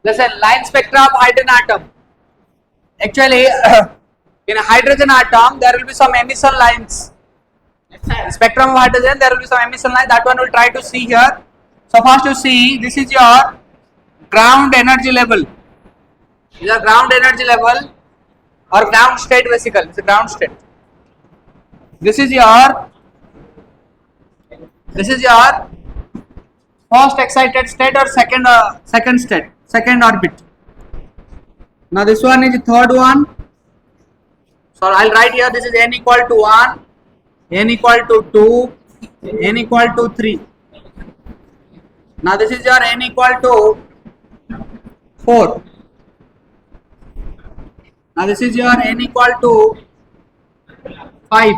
Listen, line spectra of hydrogen atom. Actually, in a hydrogen atom, there will be some emission lines. Spectrum of hydrogen, there will be some emission lines. That one we'll try to see here. So first you see, this is your ground energy level. This is your ground energy level or ground state basically. It's a ground state. This is your first excited state or second state, second orbit. Now this one is the third one. So I'll write here, this is n equal to 1, n equal to 2, n equal to 3. Now this is your n equal to 4. Now this is your n equal to 5.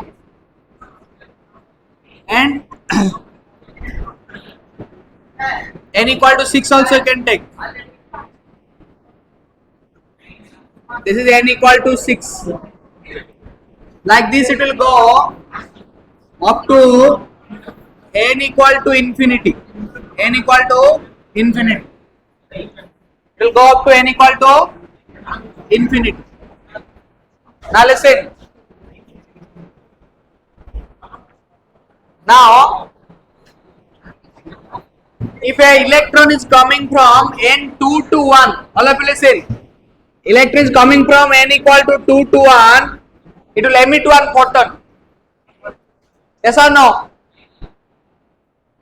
And n equal to 6 also you can take. This is n equal to 6. Like this it will go up to n equal to infinity. N equal to infinity. It will go up to n equal to infinity. Now listen. Now, if a electron is coming from n2 to 1, all of you listen. Electron is coming from n equal to 2 to 1, it will emit one photon. Yes or no?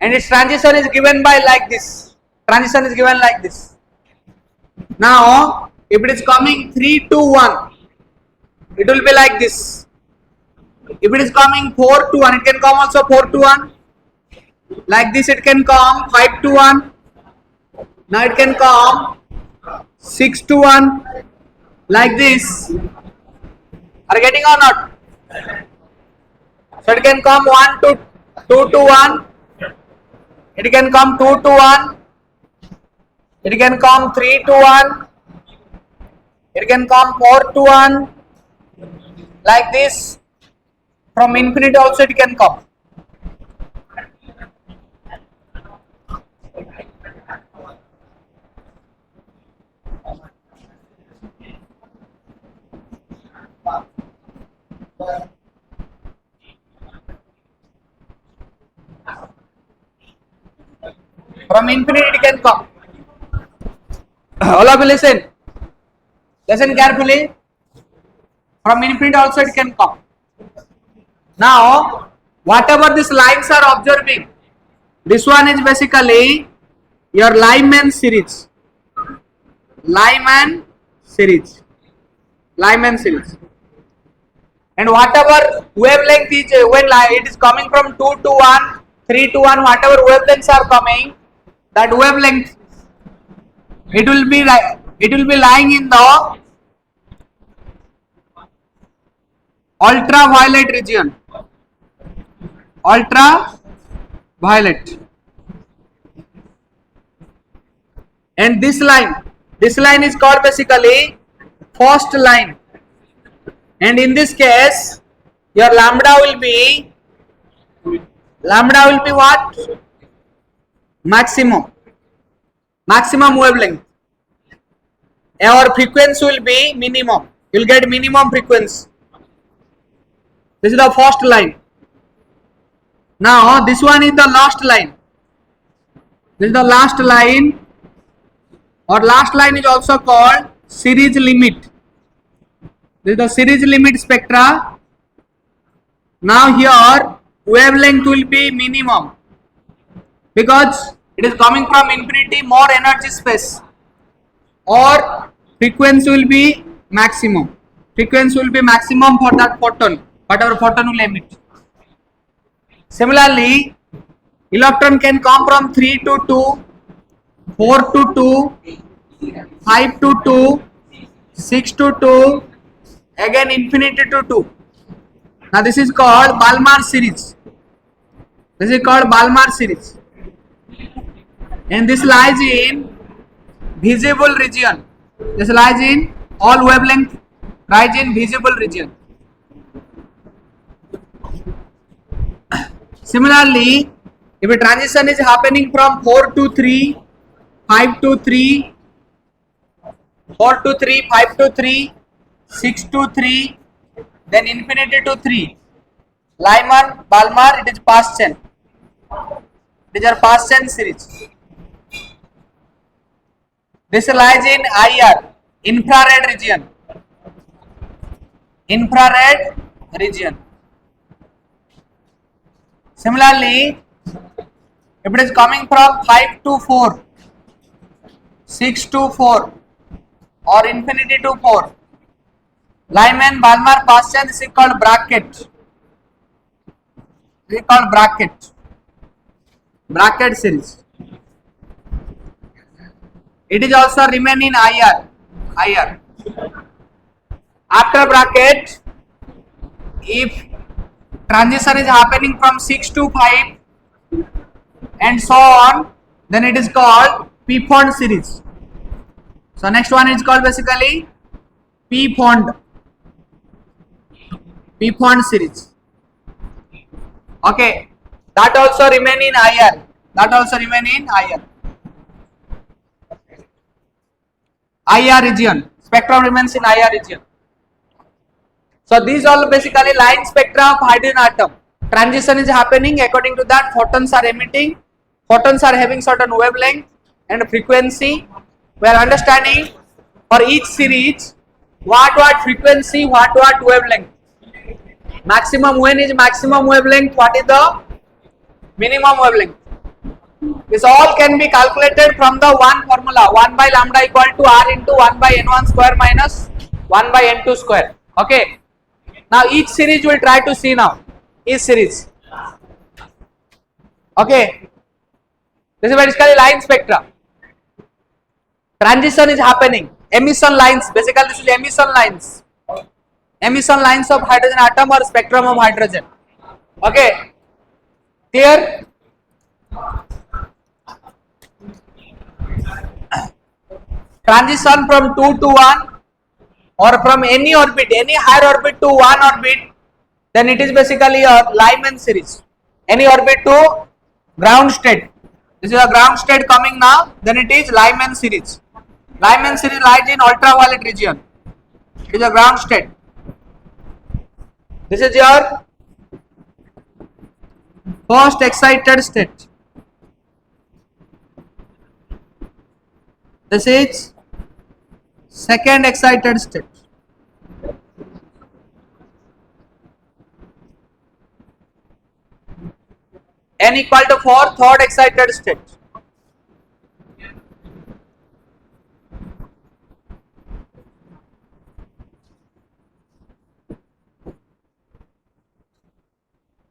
And its transition is given by like this. Transition is given like this. Now, if it is coming 3 to 1, it will be like this. If it is coming 4 to 1, it can come also 4 to 1. Like this it can come 5 to 1. Now it can come 6 to 1. Like this. Are you getting or not? So it can come 1 to 2 to 1. It can come 2 to 1. It can come 3 to 1. It can come 4 to 1. Like this. From infinity also it can come. From infinity it can come. All of you listen. Listen carefully. From infinity also it can come. Now, whatever these lines are observing, this one is basically your Lyman series. Lyman series. Lyman series. And whatever wavelength is, when it is coming from 2 to 1, 3 to 1, whatever wavelengths are coming, that wavelength, it will be lying in the ultraviolet region. Ultraviolet. And this line is called basically first line. And in this case, your lambda will be what? Maximum wavelength. Our frequency will be minimum. You will get minimum frequency. This is the first line. Now this one is the last line. This is the last line, or last line is also called series limit. This is the series limit spectra. Now here wavelength will be minimum because it is coming from infinity, more energy space, or frequency will be maximum. Frequency will be maximum for that photon, whatever photon will emit. Similarly, electron can come from 3 to 2, 4 to 2, 5 to 2, 6 to 2, again infinity to 2. Now this is called Balmer series. This is called Balmer series. And this lies in visible region. This lies in all wavelength lies in visible region. Similarly, if a transition is happening from 4 to 3, 5 to 3, 4 to 3, 5 to 3, 6 to 3, then infinity to 3. Lyman, Balmer, it is past chain. These are past chain series. This lies in IR, infrared region. Infrared region. Similarly, if it is coming from 5 to 4, 6 to 4, or infinity to 4, Lyman, Balmer, past chain, this is called bracket. This is called bracket. Bracket series. It is also remain in IR. IR. After bracket, if transition is happening from 6 to 5 and so on, then it is called p-fond series. So next one is called basically p-fond. P-fond series. Okay, that also remain in IR. That also remain in IR. IR region. Spectrum remains in IR region. So these all basically line spectra of hydrogen atom. Transition is happening, according to that photons are emitting. Photons are having certain wavelength and frequency. We are understanding for each series what frequency, what wavelength. Maximum, when is maximum wavelength, what is the minimum wavelength. This all can be calculated from the one formula, 1 by lambda equal to R into 1 by N1 square minus 1 by N2 square. Okay. Now each series we will try to see now. Each series. Okay. This is basically line spectra. Transition is happening. Emission lines. Basically this is emission lines. Emission lines of hydrogen atom or spectrum of hydrogen. Okay. Clear? Transition from 2 to 1 or from any orbit, any higher orbit to one orbit, then it is basically a Lyman series. Any orbit to ground state. This is a ground state coming now, then it is Lyman series. Lyman series lies in ultraviolet region. It is a ground state. This is your first excited state. This is second excited state. N equal to 4, third excited state.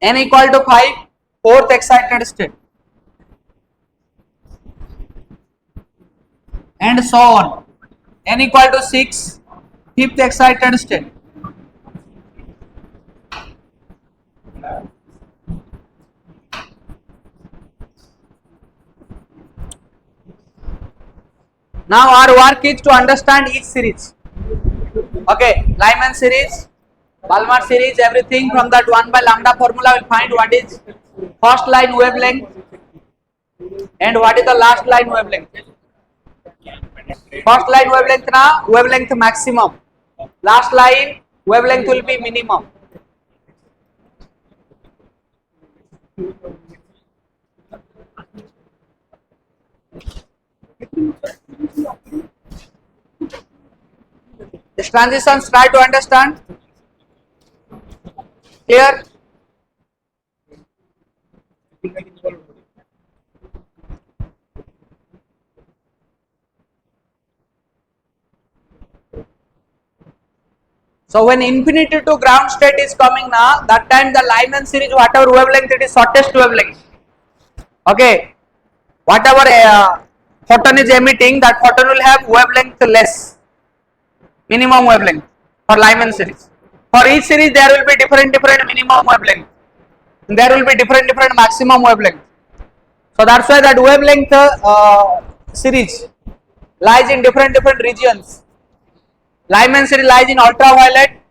N equal to 5, fourth excited state. And so on. N equal to 6, fifth excited state. Now our work is to understand each series. Okay, Lyman series, Balmer series, everything from that 1 by lambda formula will find what is first line wavelength and what is the last line wavelength. First line wavelength na wavelength maximum, last line wavelength will be minimum. This transitions try to understand. Clear? So when infinity to ground state is coming now, that time the Lyman series, whatever wavelength, it is shortest wavelength. Okay, whatever photon is emitting, that photon will have wavelength less, minimum wavelength for Lyman series. For each series there will be different minimum wavelength. There will be different maximum wavelength. So that's why that wavelength series lies in different regions. Lyman series lies in ultraviolet,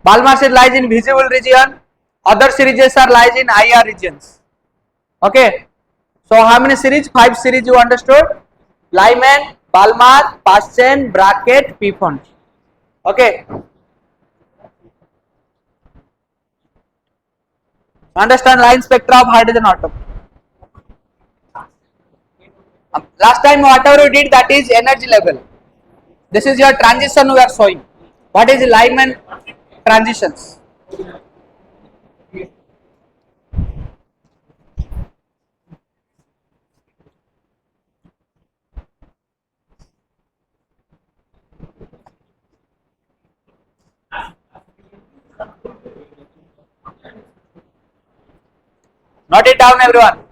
Balmer series lies in visible region, other series are lies in IR regions. Okay. So how many series? 5 series you understood? Lyman, Balmer, Paschen, bracket, P font. Okay. Understand line spectra of hydrogen atom. Last time whatever we did, that is energy level. This is your transition we are showing. What is Lyman transitions? Note it down everyone.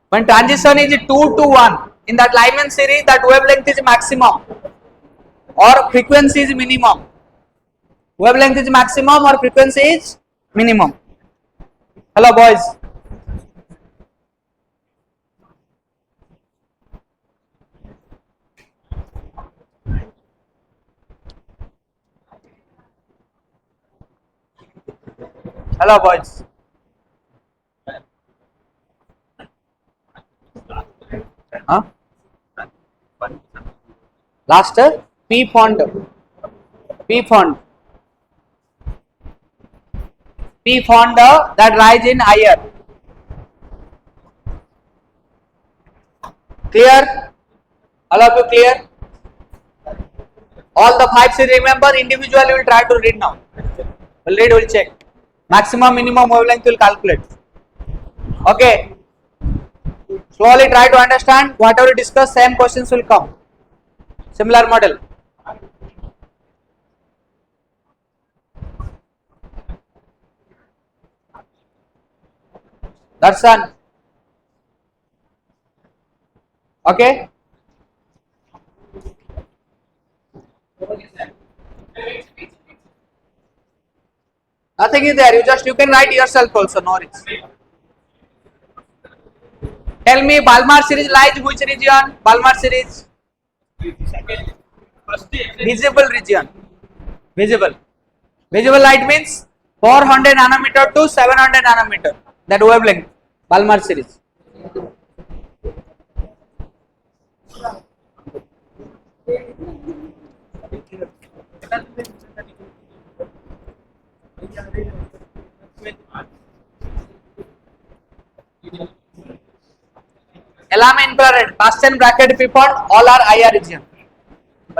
When transition is 2 to 1, in that Lyman series that wavelength is maximum or frequency is minimum. Wavelength is maximum or frequency is minimum. Hello boys. Hello boys. Huh? Last P font. P font. P font that rise in higher. Clear? All of you clear? All the 5 series remember individually will try to read now. We'll read, we'll check. Maximum, minimum wavelength will calculate. Okay. Slowly try to understand. Whatever we discuss, same questions will come. Similar model. That's done. Okay. Nothing is there. You can write yourself also. No worries. Tell me, Balmer series lies which region? Balmer series. Visible region. Visible. Visible light means 400 nanometer to 700 nanometer. That wavelength. Balmer series. Lambda infrared, Paschen bracket P font, all are IR region.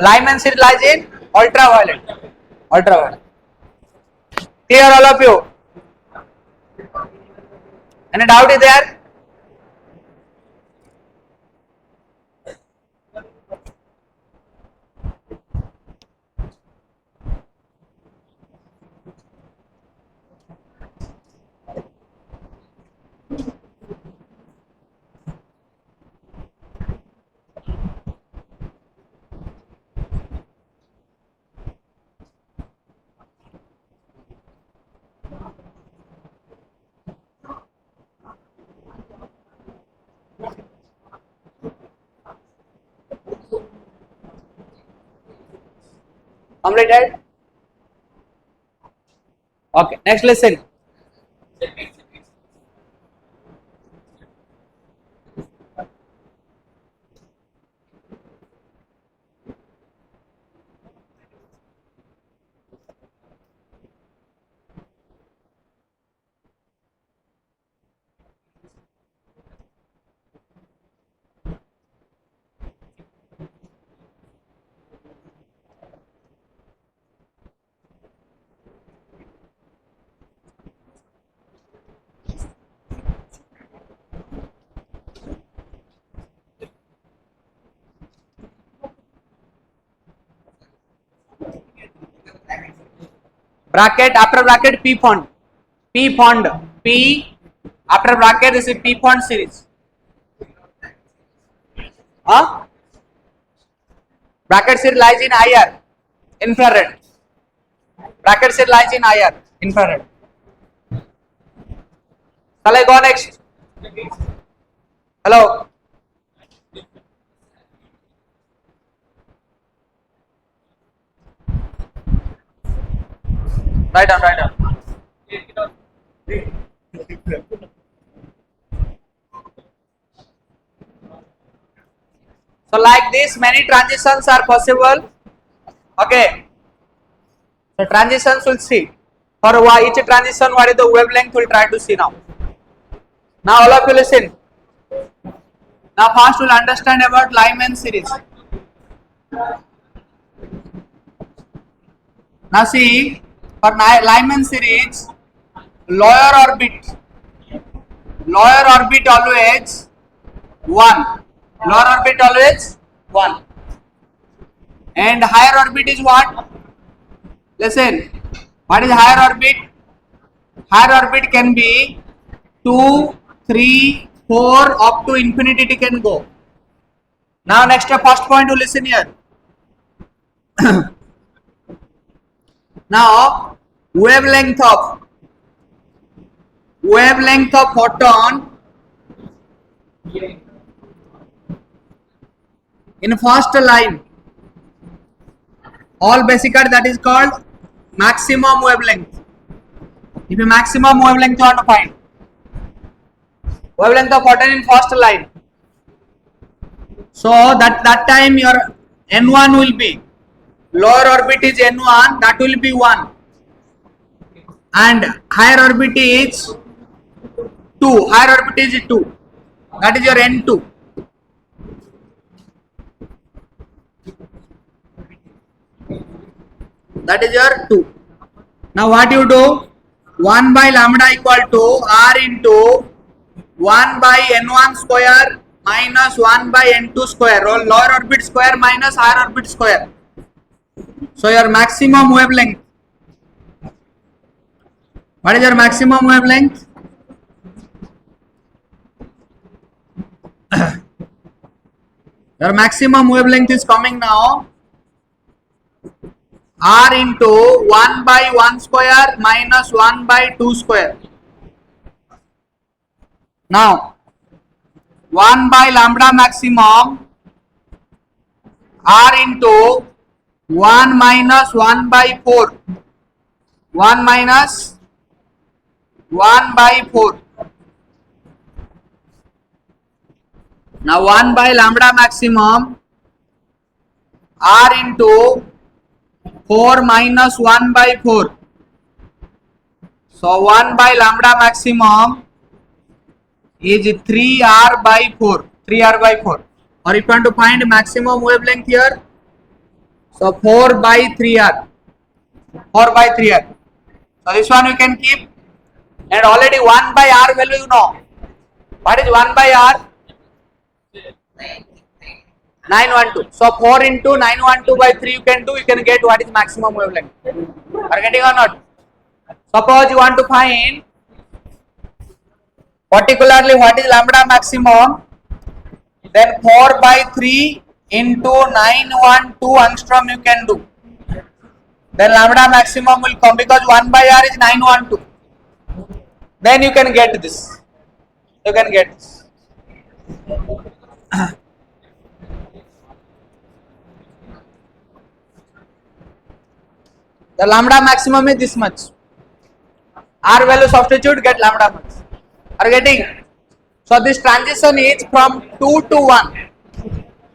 Lyman series lies in ultraviolet. Ultraviolet. Clear all of you? Any doubt is there? Completed? Okay, next lesson. Bracket after bracket P font. P font. P after bracket is a P font series. Huh? Bracket series lies in IR. Infrared. Bracket series lies in IR. Infrared. Shall I go next? Hello. Write down, write down. So like this many transitions are possible. Okay. So transitions we'll see. For each transition what is the wavelength we'll try to see now. Now all of you listen. Now first we'll understand about Lyman series. Now see, for Lyman series, lower orbit always 1. Lower orbit always 1. And higher orbit is what? Listen, what is higher orbit? Higher orbit can be 2, 3, 4 up to infinity it can go. Now next first point to listen here. Now wavelength of photon in first line, all basically that is called maximum wavelength. If you maximum wavelength you want to find, wavelength of photon in first line, so that time your n1 will be, lower orbit is n1, that will be 1, and higher orbit is 2, higher orbit is 2, that is your n2. That is your 2. Now what you do? 1 by lambda equal to r into 1 by n1 square minus 1 by n2 square, or lower orbit square minus higher orbit square. So your maximum wavelength. What is your maximum wavelength? Your maximum wavelength is coming now r into 1 by 1 square minus 1 by 2 square. Now 1 by lambda maximum r into 1 minus 1 by 4, 1 minus 1 by 4. Now 1 by lambda maximum r into 4 minus 1 by 4. So 1 by lambda maximum is 3r by 4. 3r by 4. Or if you want to find maximum wavelength here, so 4 by 3r. 4 by 3r. So this one you can keep. And already 1 by r value you know. What is 1 by r? 912. So 4 into 912 by 3 you can do, you can get what is maximum wavelength. Are getting or not? Suppose you want to find particularly what is lambda maximum, then 4 by 3 into 912 angstrom you can do. Then lambda maximum will come, because 1 by r is 912. Then you can get this. You can get this. The lambda maximum is this much. R value substitute, get lambda much. Are getting? So this transition is from 2 to 1.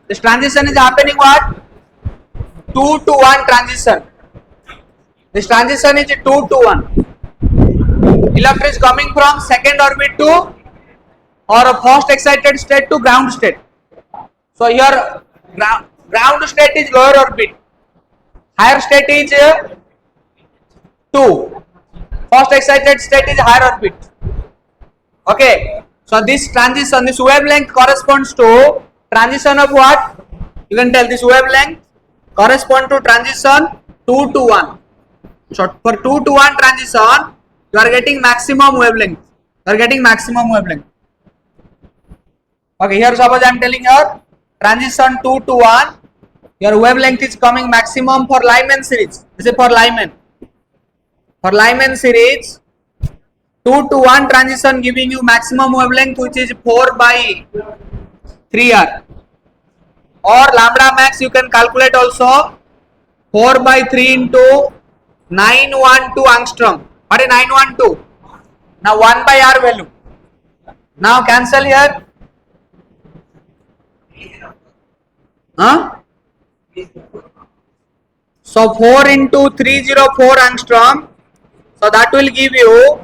This transition is happening what? 2 to 1 transition. This transition is 2 to 1. Electron is coming from second orbit to, or a first excited state to ground state. So here ground state is lower orbit. Higher state is 2. First excited state is higher orbit. Okay. So this transition, this wavelength corresponds to transition of what? You can tell this wavelength correspond to transition 2 to 1. So for 2 to 1 transition, you are getting maximum wavelength. You are getting maximum wavelength. Okay, here suppose I am telling you transition 2 to 1, your wavelength is coming maximum for Lyman series. This is for Lyman. For Lyman series, 2 to 1 transition giving you maximum wavelength, which is 4 by 3r. Or lambda max you can calculate also 4 by 3 into 912 angstrom. What is 912? Now 1 by r value. Now cancel here. Huh? So 4 into 304 angstrom. So that will give you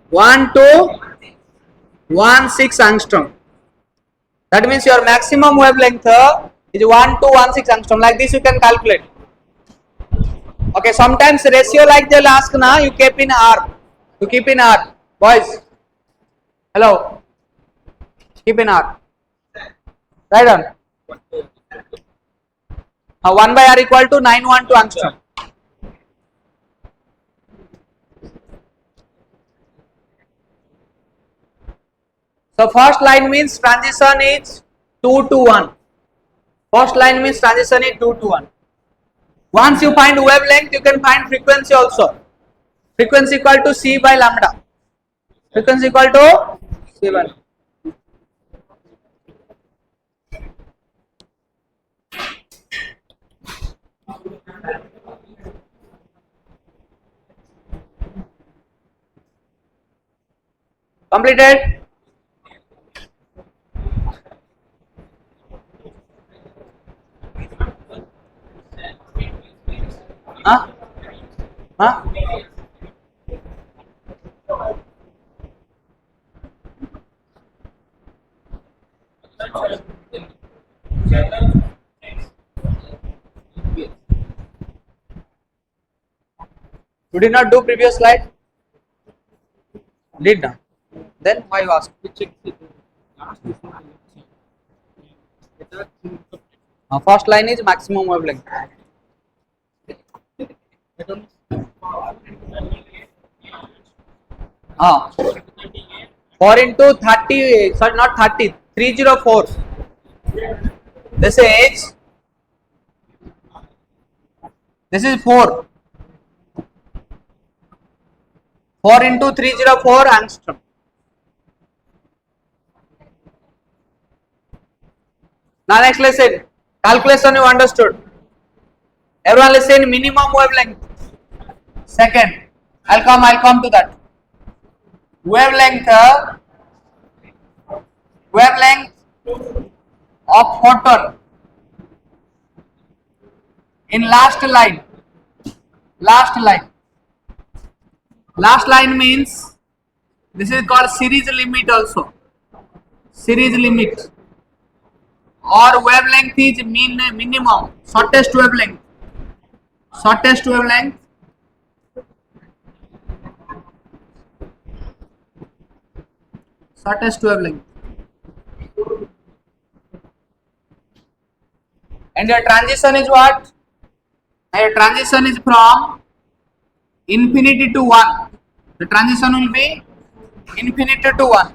1216 angstrom. That means your maximum wavelength is 1216 angstrom. Like this you can calculate. Okay, sometimes ratio like they'll ask na, you keep in R. You keep in R. Boys, hello. Keep in R. Right on. 1 by R equal to 912 angstrom. So first line means transition is 2 to 1. First line means transition is 2 to 1. Once you find wavelength, you can find frequency also. Frequency equal to C by lambda. Frequency equal to C by lambda. Completed? Huh? Huh? You did not do previous slide? Did not. Then why you ask? First line is maximum wavelength. Ah, 4 into 30, sorry, not 30, 304. This is 4. 4 into 304 angstrom. Now next lesson, calculation you understood. Everyone listen, minimum wavelength. Second, I'll come to that. Wavelength of photon in last line means this is called series limit also. Series limit or wavelength is minimum, shortest wavelength. Shortest wavelength and your transition is what? Your transition is from infinity to 1. The transition will be infinity to 1.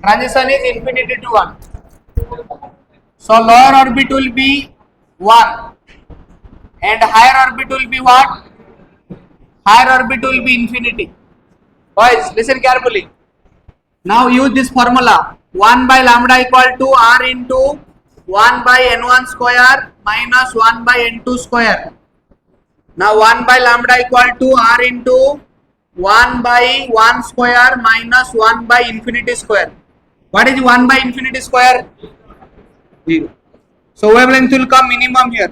Transition is infinity to 1. So lower orbit will be 1 and higher orbit will be what? Higher orbit will be infinity. Boys, listen carefully. Now use this formula. 1 by lambda equal to R into 1 by n1 square minus 1 by n2 square. Now 1 by lambda equal to R into 1 by 1 square minus 1 by infinity square. What is 1 by infinity square? 0. So wavelength will come minimum here.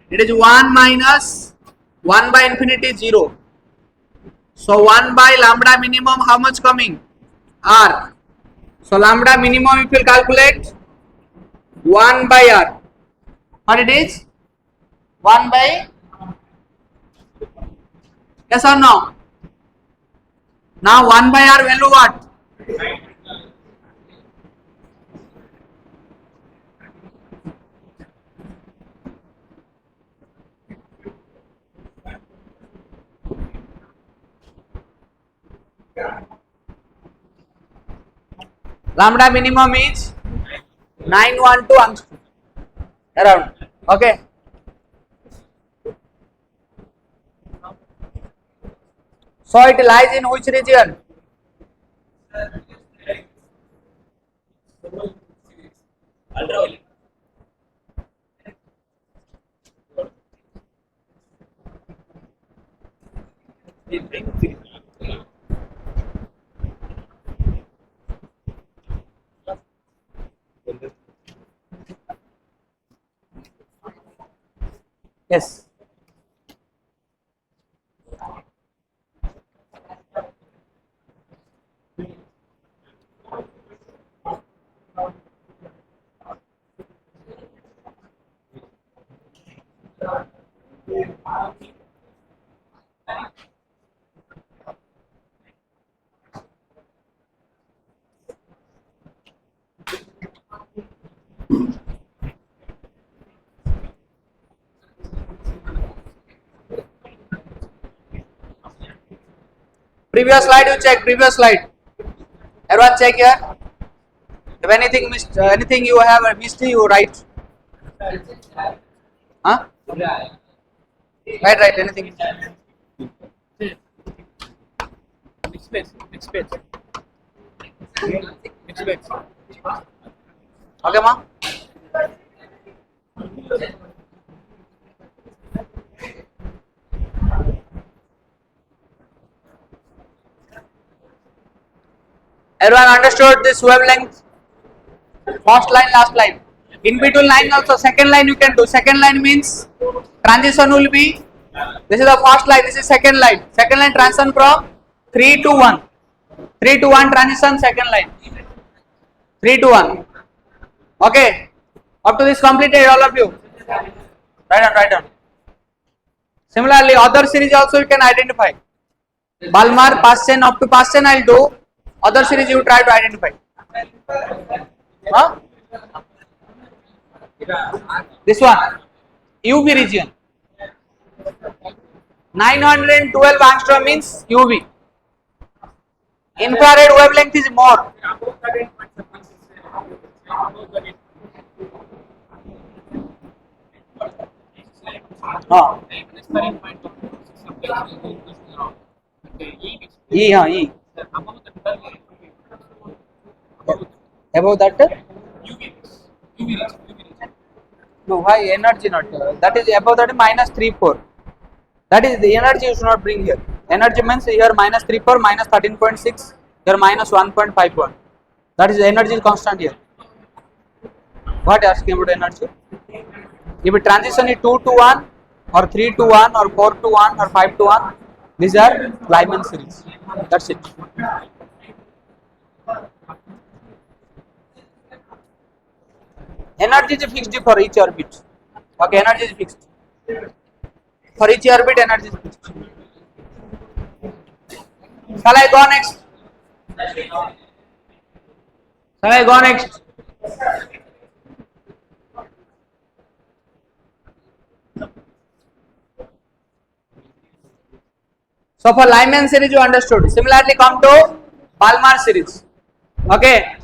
It is 1 minus 1 by infinity 0. So 1 by lambda minimum how much coming? R. So lambda minimum if you calculate 1 by R. What it is? 1 by, yes or no? Now 1 by R value what? Lambda minimum is 912 angstrom around. Okay. So it lies in which region? Yes. Previous slide you check. Previous slide. Everyone check here. If anything missed, anything you have missed, you write. Huh? Right. Anything. Next page. Next page. Next page. Okay, ma. Everyone understood this wavelength? First line, last line. In between line also, second line you can do. Second line means transition will be. This is the first line. This is second line. Second line transition from 3 to 1. 3 to 1 transition, second line. 3 to 1. Okay. Up to this completed, all of you. Write down. Similarly, other series also you can identify. Balmer, past chain, up to past chain I'll do. Other series you try to identify. Huh? This one. UV region. 912 angstrom means UV. Infrared wavelength is more. हाँ E हाँ E above that no why energy not that is above that minus 3.4 that is the energy you should not bring here. Energy means here minus 3.4 minus 13.6 here minus 1.51 that is the energy constant here. What asking about energy? If it transition is 2 to 1 or 3 to 1 or 4 to 1 or 5 to 1, these are Lyman series. That's it. Energy is fixed for each orbit. Okay, energy is fixed. For each orbit, energy is fixed. Shall I go next? Shall I go next? So for Lyman series you understood. Similarly come to Balmer series. Okay.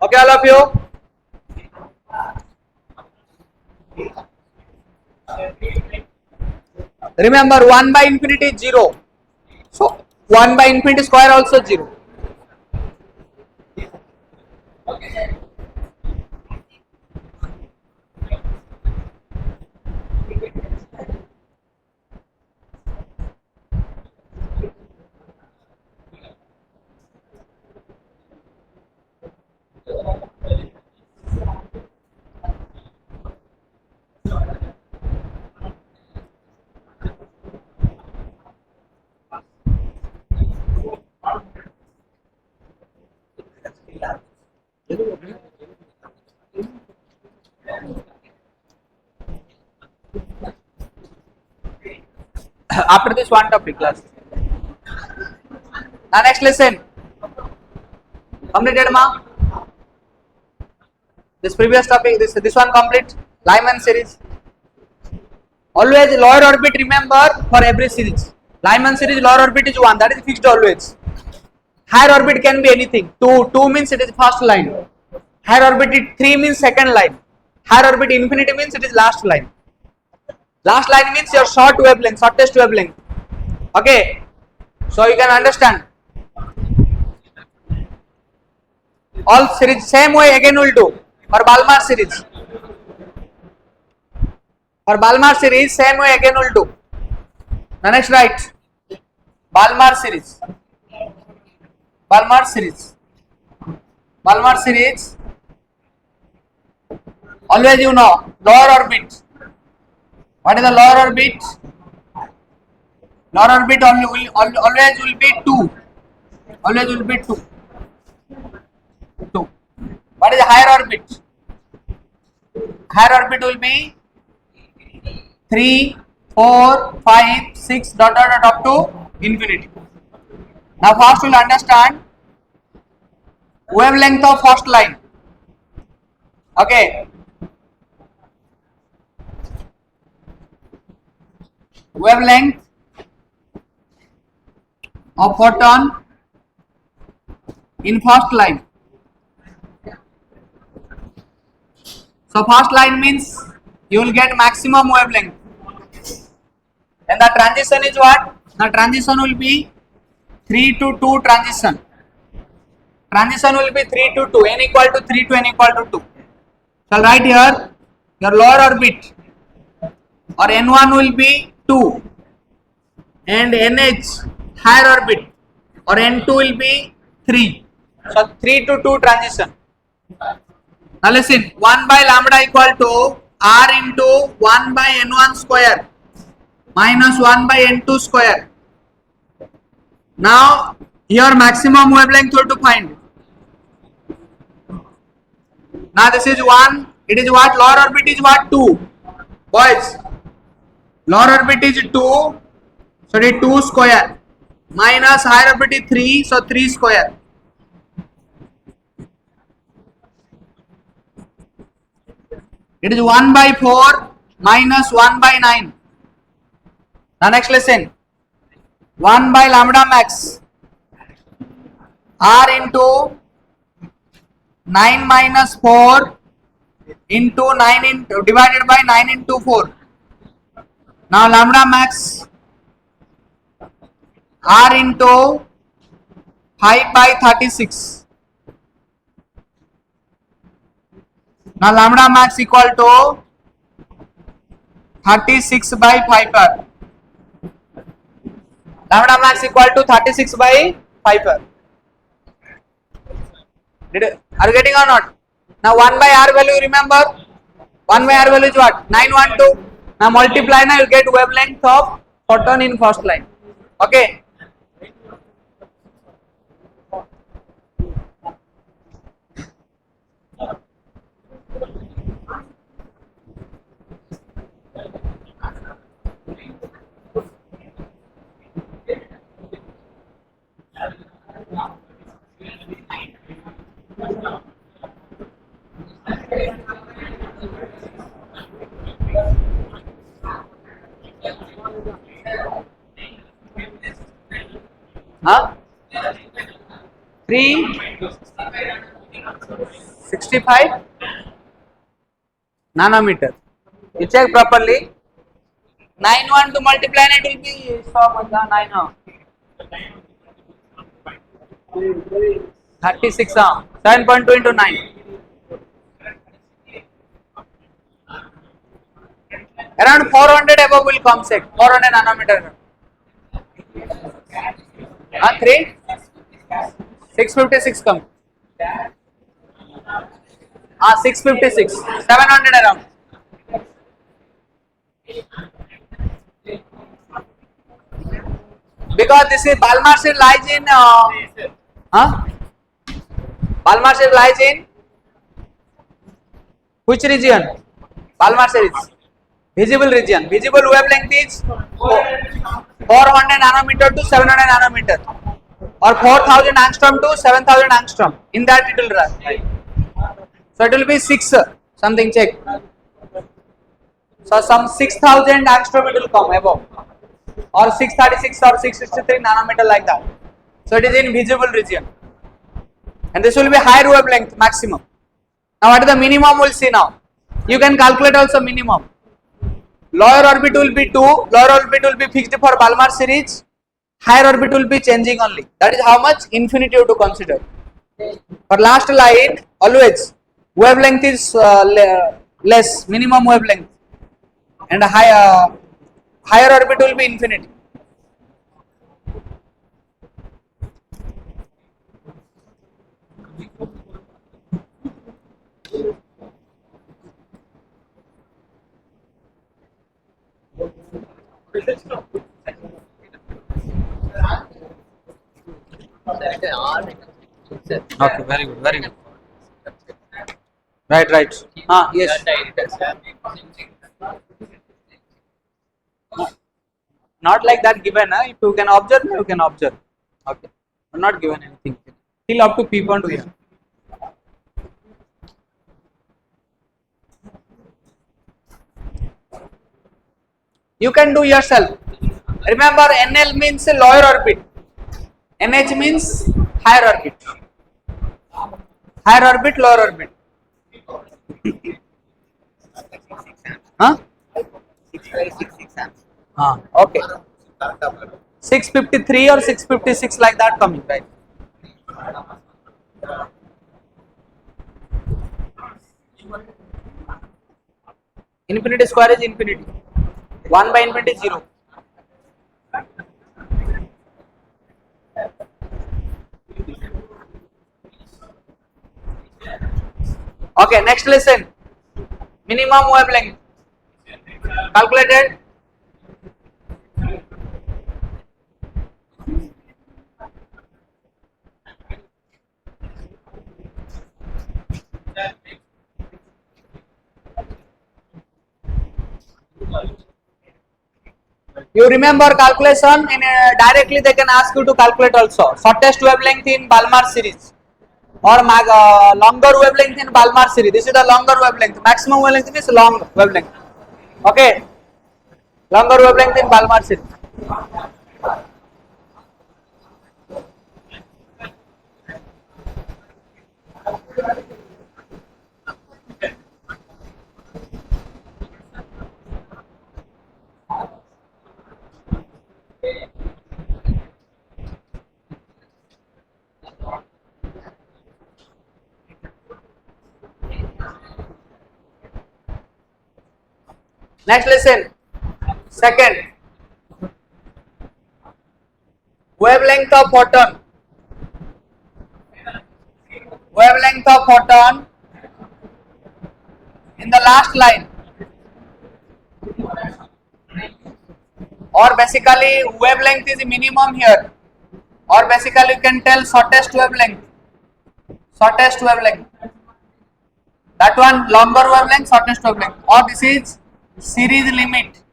Okay all of you. Remember 1 by infinity is 0. So 1 by infinity square also 0. After this one topic class. The next lesson. Completed ma? This previous topic, this one complete. Lyman series. Always lower orbit remember for every series. Lyman series lower orbit is 1, that is fixed always. Higher orbit can be anything. 2 means it is first line. Higher orbit 3 means second line. Higher orbit infinity means it is last line. Last line means your short wavelength, shortest wavelength. Okay. So you can understand. All series same way again will do for Balmer series. For Balmer series same way again will do. The next write Balmer series. Balmer series. Balmer series. Always you know lower orbit. What is the lower orbit? Lower orbit always will be 2. Always will be 2. 2. What is the higher orbit? Higher orbit will be 3, 4, 5, 6 dot dot dot up to infinity. Now first we will understand wavelength of first line. Okay. Wavelength of photon in first line. So first line means you will get maximum wavelength. And the transition is what? The transition will be 3 to 2 transition. Transition will be 3 to 2, n equal to 3 to n equal to 2. So right here, your lower orbit or n1 will be 2 and nh higher orbit or n2 will be 3. So 3 to 2 transition. Now listen, 1 by lambda equal to r into 1 by n1 square minus 1 by n2 square. Now your maximum wavelength you have to find. Now this is 1, it is what? Lower orbit is what? 2. Boys, lower orbit is 2, so it is 2 square minus higher orbit is 3, so 3 square. It is 1 by 4 minus 1 by 9. Now next listen, 1 by lambda max r into 9 minus 4 into 9 into divided by 9 into 4. Now lambda max r into 5 by 36. Now lambda max equal to 36 by 5 r. Lambda max equal to 36 by 5 r. Are you getting or not? Now 1 by r value, remember? 1 by r value is what? 912. Now multiply, now you get wavelength of photon in first line. Okay. Huh? 365 nanometer. You check properly. 9 to multiply it will be so much. 36. 7.2 into 9. Around 400 above will come, say 400 nanometer. 3 656 come. 656 700 around. Because this is Balmer sheet lies in Balmer sheet lies in which region? Balmer sheet is visible region. Visible wavelength is 400 nanometer to 700 nanometer or 4000 angstrom to 7000 angstrom. In that it will run. So it will be 6 something, check. So some 6000 angstrom it will come above, or 636 or 663 nanometer like that. So it is in visible region, and this will be higher wavelength maximum. Now what is the minimum? We'll see now. You can calculate also minimum. Lower orbit will be 2, lower orbit will be fixed for Balmer series, higher orbit will be changing only. That is how much? Infinity you have to consider. For last line, always wavelength is less, minimum wavelength, and higher orbit will be infinity. Okay, very good, very good. Right, right. Ah, yes. Not like that given. If you can observe, you can observe. Okay. I'm not given anything. Still up to P1 to here. You can do yourself. Remember, NL means lower orbit. NH means higher orbit. Higher orbit, lower orbit. Huh? Okay. 653 or 656 like that coming, right? Infinity square is infinity. 1 by infinity is 0. Okay, next listen. Minimum wavelength. Calculated. You remember calculation in directly they can ask you to calculate also. Shortest wavelength in Balmer series or longer wavelength in Balmer series. This is the longer wavelength. Maximum wavelength is long wavelength. Okay, longer wavelength in Balmer series. Next listen. Second, wavelength of photon. Wavelength of photon in the last line, or basically wavelength is minimum here, or basically you can tell shortest wavelength. Shortest wavelength. That one longer wavelength, shortest wavelength, or this is series limit.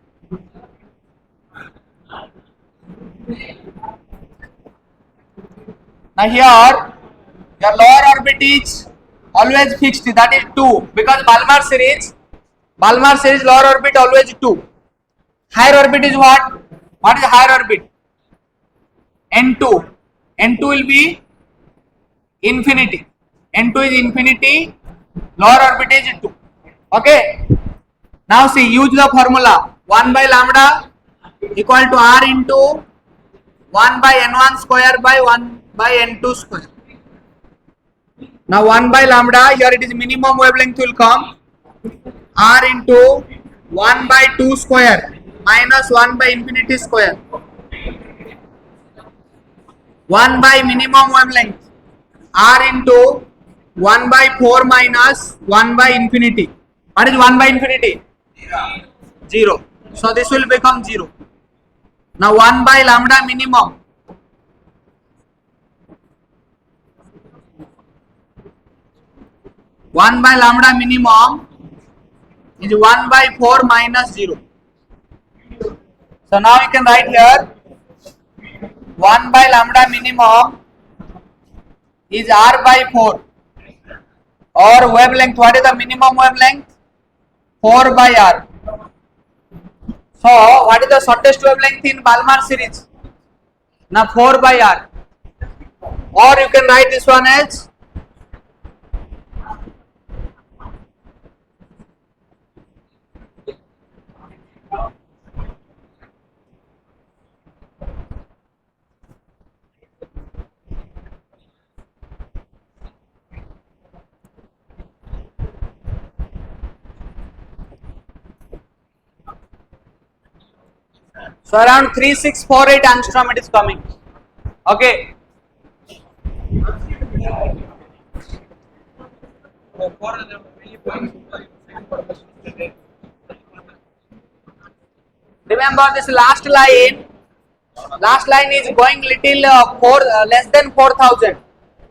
Now here your lower orbit is always fixed, that is 2, because Balmer series lower orbit always 2. Higher orbit is what? What is higher orbit? N2. N2 will be infinity. N2 is infinity, lower orbit is 2. Okay. Now see, use the formula 1 by lambda equal to R into 1 by N1 square by 1 by N2 square. Now 1 by lambda, here it is minimum wavelength will come R into 1 by 2 square minus 1 by infinity square. 1 by minimum wavelength R into 1 by 4 minus 1 by infinity. What is 1 by infinity? 0. So this will become 0. Now 1 by lambda minimum. One by lambda minimum is 1 by 4 minus 0. So now you can write here 1 by lambda minimum is R by 4, or wavelength. What is the minimum wavelength? 4 by R. So what is the shortest wavelength in Balmer series? Now 4 by R, or you can write this one as so around 3648 angstrom it is coming. Okay. Remember this last line. Last line is going little less than 4,000.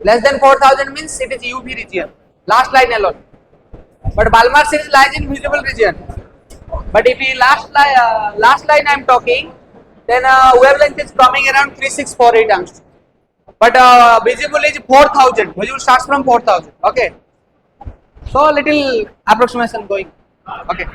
Less than 4,000 means it is UV region. Last line alone. But Balmer series lies in visible region. But if we last line I am talking, then wavelength is coming around 3648 angstrom. But visible is 4,000. Visible starts from 4,000. Okay. So little approximation going. Okay.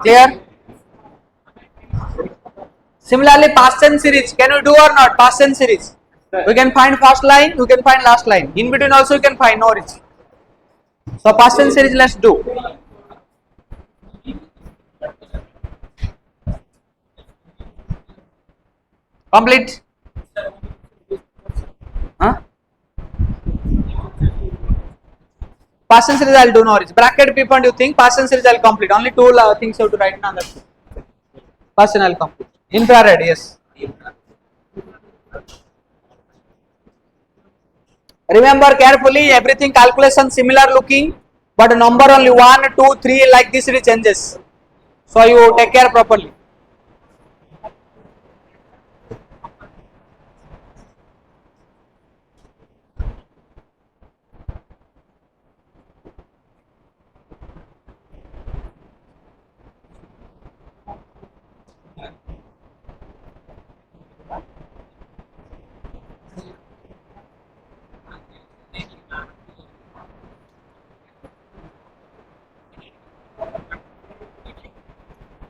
Clear? Similarly, Paschen series, can you do or not? Paschen series. We can find first line, we can find last line. In between also you can find, no risk. So Paschen series, let's do. Complete. Huh? Paschen series I'll do, no risk. Bracket people, you think Paschen series I'll complete. Only two things you have to write down. That's it. Paschen I'll complete. Infrared, yes. Remember carefully, everything calculation similar looking, but number only 1, 2, 3 like this it changes. So you take care properly.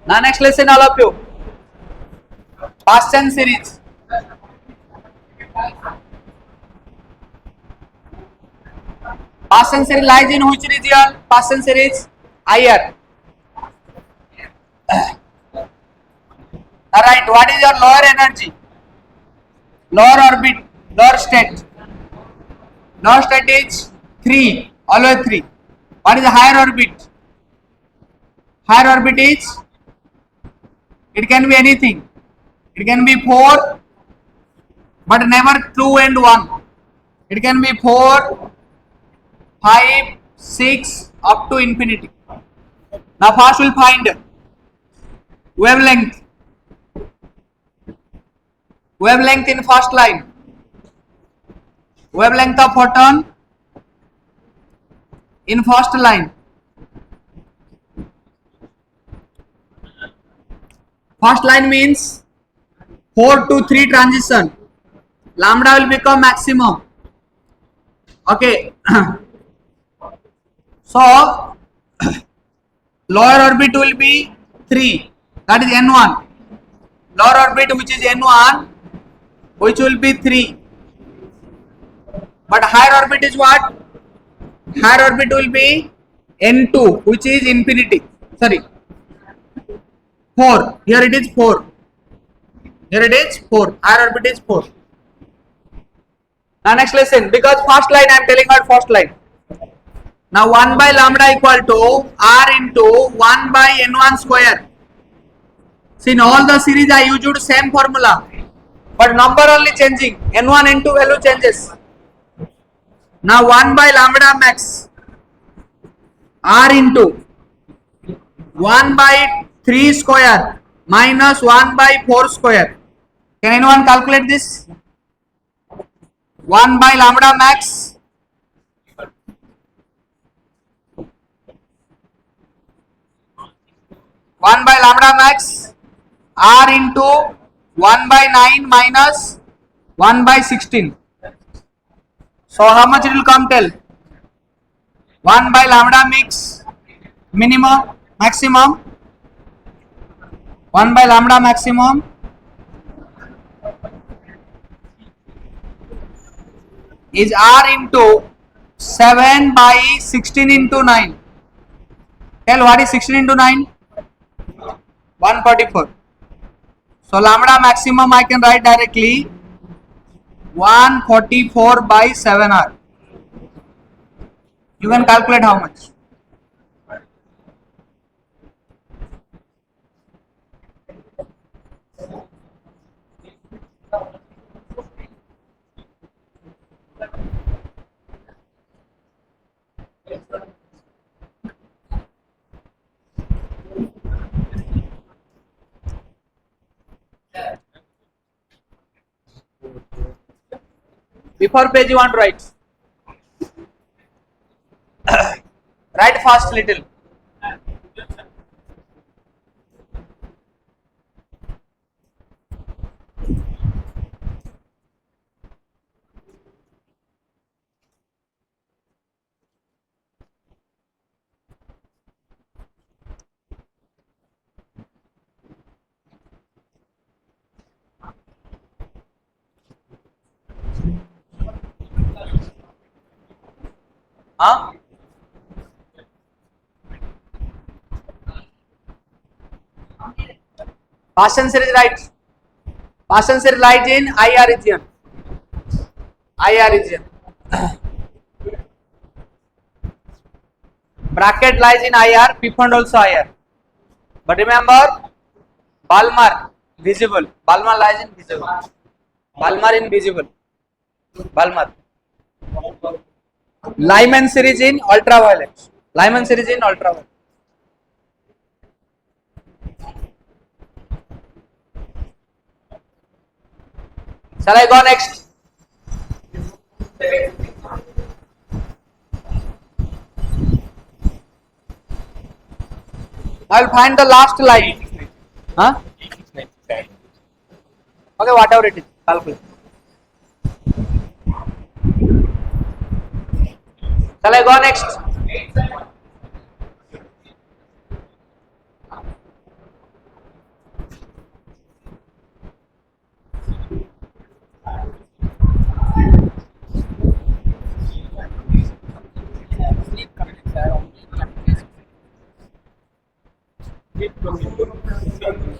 Now next lesson all of you. Paschen series. Paschen series lies in which region? Paschen series higher. Alright, what is your lower energy? Lower orbit, lower state. Lower state is 3, always 3. What is the higher orbit? Higher orbit is, it can be anything. It can be 4, but never 2 and 1. It can be 4, 5, 6 up to infinity. Now first we'll find wavelength. Wavelength in first line. Wavelength of photon in first line. First line means 4 to 3 transition. Lambda will become maximum. Okay. So lower orbit will be 3. That is N1. Lower orbit which is N1, which will be 3. But higher orbit is what? Higher orbit will be N2, which is infinity. Sorry. 4. Here it is 4. Here it is 4. Higher orbit is 4. Now next lesson, because first line I am telling about first line. Now 1 by lambda equal to R into 1 by N1 square. See, in all the series I used same formula, but number only changing. N1, N2 value changes. Now 1 by lambda max R into 1 by 3 square minus 1 by 4 square. Can anyone calculate this? 1 by lambda max R into 1 by 9 minus 1 by 16. So how much it will come, tell? 1 by lambda mix minimum, maximum. 1 by lambda maximum is R into 7 by 16 into 9. Tell what is 16 into 9? 144. So lambda maximum I can write directly 144 by 7R. You can calculate how much. Before page you want to write. Write fast little. Huh? Partial series right. Partial series lies in IR region. IR region. Bracket lies in IR. P fund also IR. But remember, Balmer visible. Balmer lies in visible. Balmer in visible. Balmer. Lyman series in ultraviolet. Lyman series in ultraviolet. Shall I go next? I will find the last line. Huh? Okay, whatever it is. Calculate. Shall I go next?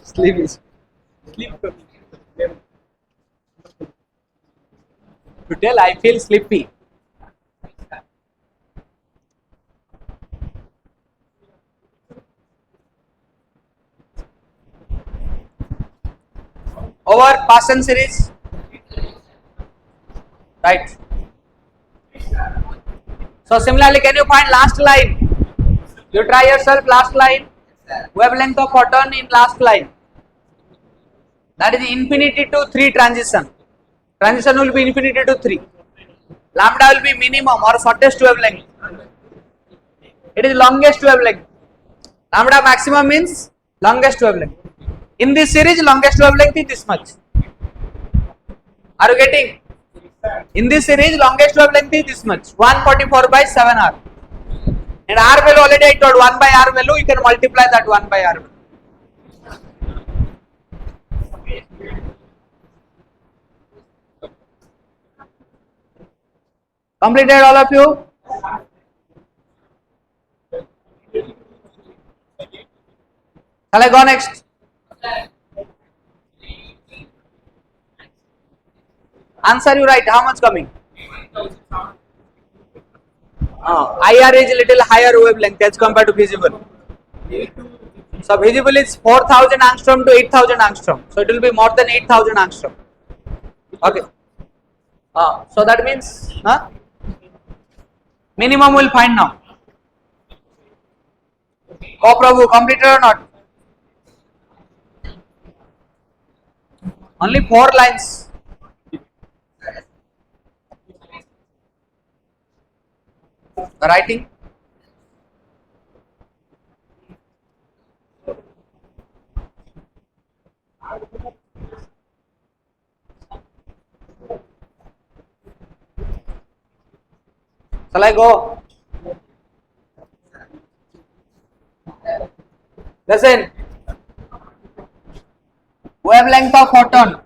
Sleep is sleep. To tell I feel sleepy. Over Paschen series. Right. So similarly, can you find last line? You try yourself last line. Wavelength of photon in last line. That is infinity to 3 transition. Transition will be infinity to 3. Lambda will be minimum or shortest wavelength. It is longest wavelength. Lambda maximum means longest wavelength. In this series, longest wavelength is this much. Are you getting? In this series, longest wavelength is this much. 144 by 7R. And R value already I told 1 by R value, you can multiply that 1 by R value. Completed all of you? Shall I go next? Answer you right. How much coming? IR is a little higher wavelength as compared to visible. So visible is 4000 angstrom to 8000 angstrom. So it will be more than 8000 angstrom. Okay. So that means minimum we'll find now. Oh Prabhu, completed or not? Only 4 lines. Writing. Shall I go? Listen. Wavelength of photon.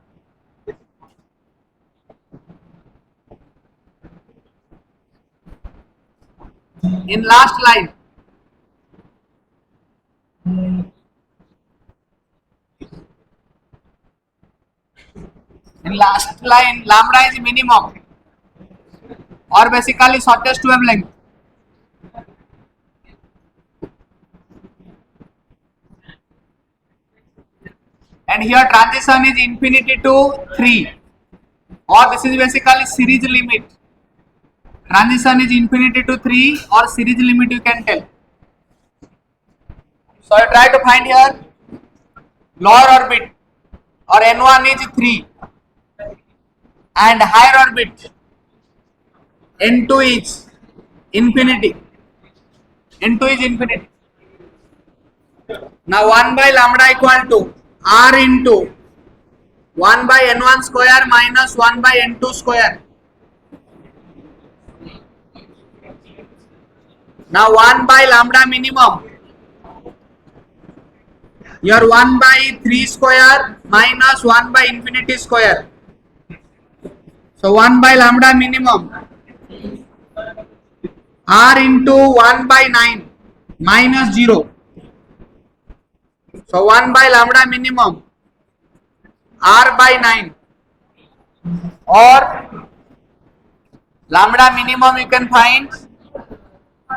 In last line. In last line, lambda is minimum or basically shortest wavelength. and here transition is infinity to 3, or this is basically series limit. Transition is infinity to 3 or series limit, you can tell. So I try to find here lower orbit, or n1 is 3 and higher orbit n2 is infinity. n2 is infinity. Now 1 by lambda equal to r into 1 by n1 square minus 1 by n2 square. Now 1 by lambda minimum, your 1 by 3 square minus 1 by infinity square. So 1 by lambda minimum, r into 1 by 9 minus 0. So 1 by lambda minimum, r by 9, or lambda minimum you can find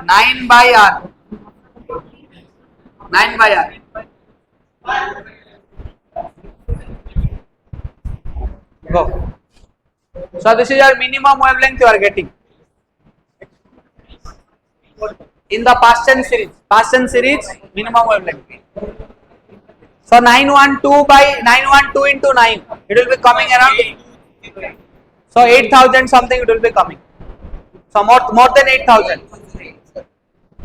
9 by r. 9 by r. Go. So this is your minimum wavelength you are getting in the Paschen series. Paschen series minimum wavelength. So 912 by 912 into 9, it will be coming around. So 8,000 something it will be coming. So more than 8,000.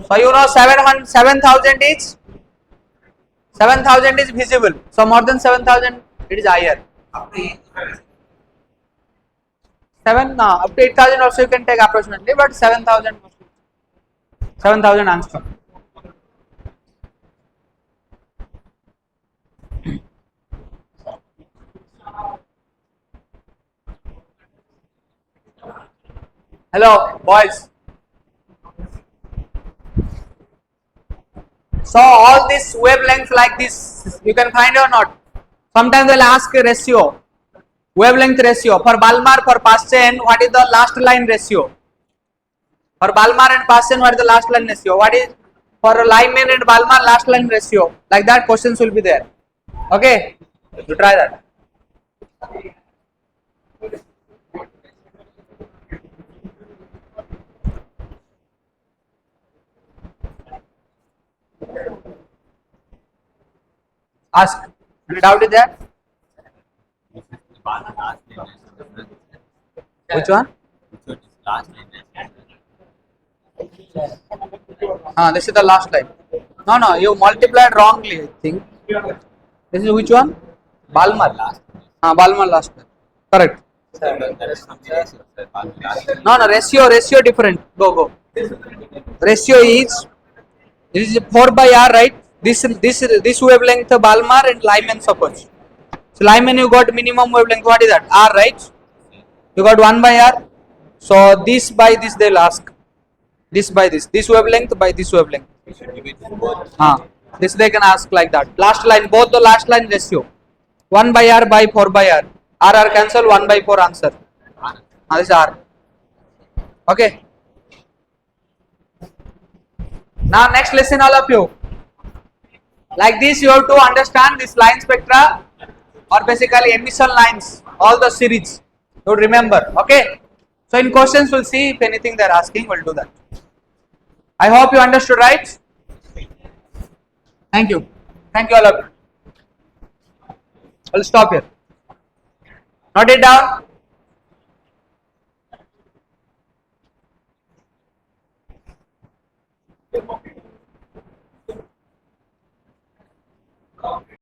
So you know 7,000 is visible. So more than 7,000 it is higher. 7 up to 8,000 also you can take approximately, but 7,000 angstrom. Hello boys. So all this wavelength like this you can find or not. Sometimes they will ask a ratio, wavelength ratio. For Balmer, for Paschen, what is the last line ratio? For Balmer and Paschen, what is the last line ratio? What is for Lyman and Balmer last line ratio? Like that questions will be there. Okay, you try that. Ask. Any doubt is there? Which one? This is the last line. No, you multiplied wrongly, I think. This is which one? Balmer. Balmer last line. Correct. No, ratio different. Go. Ratio is, this is 4 by r, right? This wavelength Balmer and Lyman suppose. So Lyman you got minimum wavelength, what is that? R, right? You got 1 by r. So this by this they will ask. This by this wavelength by this wavelength. This they can ask like that. Last line, both the last line ratio. 1 by r by 4 by r. R cancel, 1 by 4 answer. This is r. Okay. Now next listen all of you. Like this you have to understand this line spectra, or basically emission lines, all the series. You remember. Okay. So in questions we'll see if anything they are asking, we'll do that. I hope you understood, right? Thank you. Thank you all of you. We'll stop here. Note it down.